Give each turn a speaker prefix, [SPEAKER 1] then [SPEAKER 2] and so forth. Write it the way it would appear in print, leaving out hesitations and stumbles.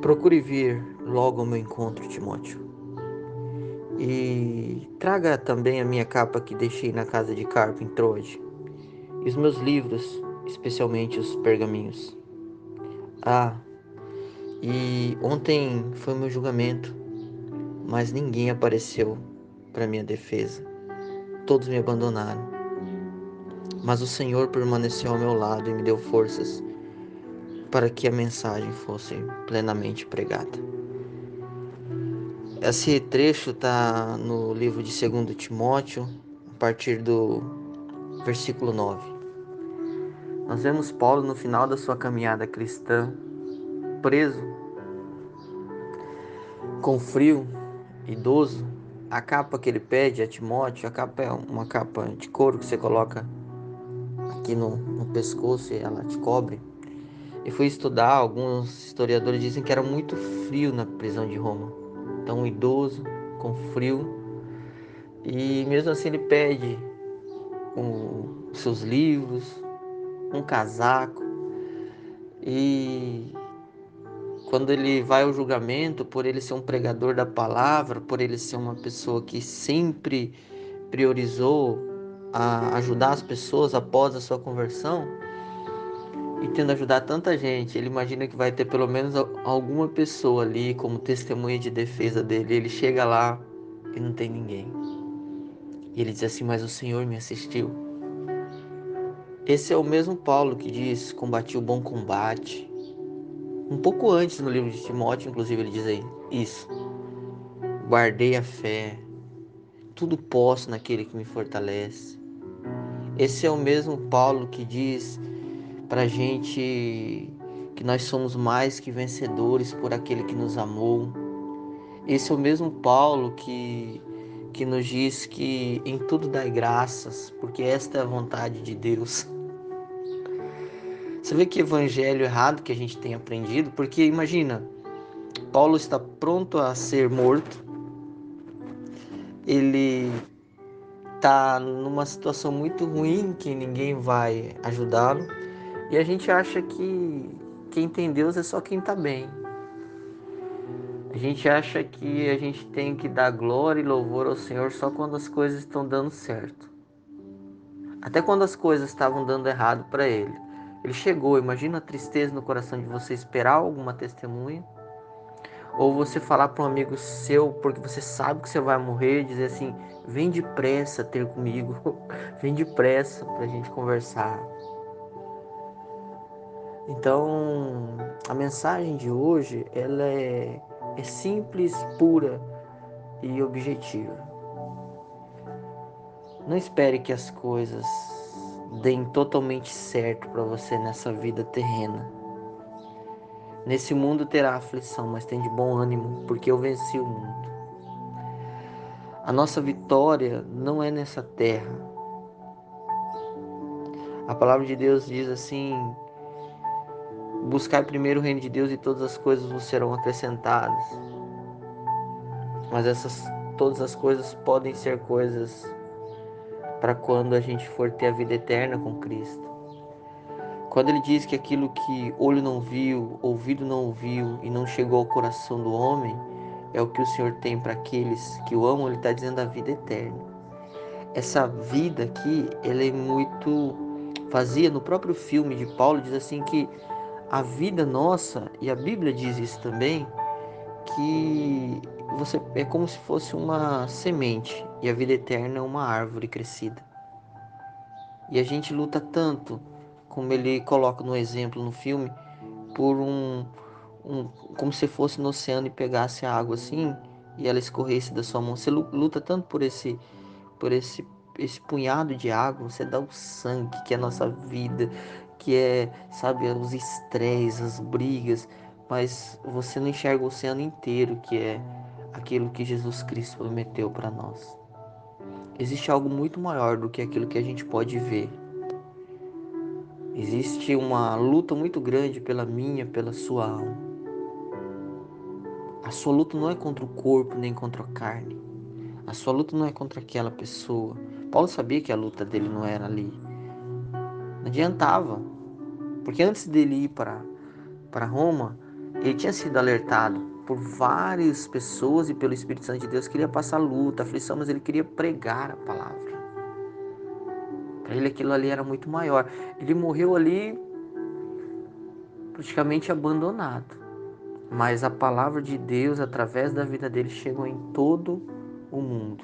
[SPEAKER 1] Procure vir logo ao meu encontro, Timóteo. E traga também a minha capa que deixei na casa de Carpo em Troade. E os meus livros, especialmente os pergaminhos. Ah, e ontem foi o meu julgamento, mas ninguém apareceu para minha defesa. Todos me abandonaram. Mas o Senhor permaneceu ao meu lado e me deu forças para que a mensagem fosse plenamente pregada. Esse trecho está no livro de 2 Timóteo, a partir do versículo 9. Nós vemos Paulo no final da sua caminhada cristã, preso, com frio, idoso. A capa que ele pede a Timóteo, a capa é uma capa de couro que você coloca aqui no pescoço e ela te cobre. E fui estudar, alguns historiadores dizem que era muito frio na prisão de Roma. Então, um idoso, com frio, e mesmo assim ele pede os seus livros, um casaco, e quando ele vai ao julgamento, por ele ser um pregador da palavra, por ele ser uma pessoa que sempre priorizou a ajudar as pessoas após a sua conversão, e tendo ajudado tanta gente, ele imagina que vai ter pelo menos alguma pessoa ali como testemunha de defesa dele. Ele chega lá e não tem ninguém. E ele diz assim: mas o Senhor me assistiu. Esse é o mesmo Paulo que diz: combati o bom combate. Um pouco antes no livro de Timóteo, inclusive, ele diz aí isso: guardei a fé, tudo posso naquele que me fortalece. Esse é o mesmo Paulo que diz pra gente que nós somos mais que vencedores por aquele que nos amou. Esse é o mesmo Paulo que nos diz que em tudo dai graças, porque esta é a vontade de Deus. Você vê que evangelho errado que a gente tem aprendido, porque imagina, Paulo está pronto a ser morto, ele está numa situação muito ruim que ninguém vai ajudá-lo, e a gente acha que quem tem Deus é só quem está bem. A gente acha que a gente tem que dar glória e louvor ao Senhor só quando as coisas estão dando certo. Até quando as coisas estavam dando errado para ele. Ele chegou, imagina a tristeza no coração de você esperar alguma testemunha, ou você falar para um amigo seu, porque você sabe que você vai morrer, dizer assim: vem depressa ter comigo, vem depressa para a gente conversar. Então, a mensagem de hoje, ela é simples, pura e objetiva. Não espere que as coisas deem totalmente certo para você nessa vida terrena. Nesse mundo terá aflição, mas tem de bom ânimo, porque eu venci o mundo. A nossa vitória não é nessa terra. A palavra de Deus diz assim: buscar primeiro o reino de Deus e todas as coisas vos serão acrescentadas. Mas todas as coisas podem ser coisas para quando a gente for ter a vida eterna com Cristo. Quando ele diz que aquilo que olho não viu, ouvido não ouviu e não chegou ao coração do homem, é o que o Senhor tem para aqueles que o amam, ele está dizendo a vida eterna. Essa vida aqui, ela é muito vazia. No próprio filme de Paulo diz assim que a vida nossa, e a Bíblia diz isso também, que você é como se fosse uma semente e a vida eterna é uma árvore crescida. E a gente luta tanto, como ele coloca no exemplo no filme, por como se fosse no oceano e pegasse a água assim e ela escorresse da sua mão. Você luta tanto por esse punhado de água, você dá o sangue, que é a nossa vida, que é, sabe, os estresses, as brigas, mas você não enxerga o oceano inteiro, que é aquilo que Jesus Cristo prometeu para nós. Existe algo muito maior do que aquilo que a gente pode ver. Existe uma luta muito grande pela minha, pela sua alma. A sua luta não é contra o corpo nem contra a carne. A sua luta não é contra aquela pessoa. Paulo sabia que a luta dele não era ali. Não adiantava. Porque antes dele ir para para Roma, ele tinha sido alertado por várias pessoas e pelo Espírito Santo de Deus que ele ia passar luta, aflição, mas ele queria pregar a palavra. Para ele aquilo ali era muito maior. Ele morreu ali praticamente abandonado, mas a palavra de Deus através da vida dele chegou em todo o mundo.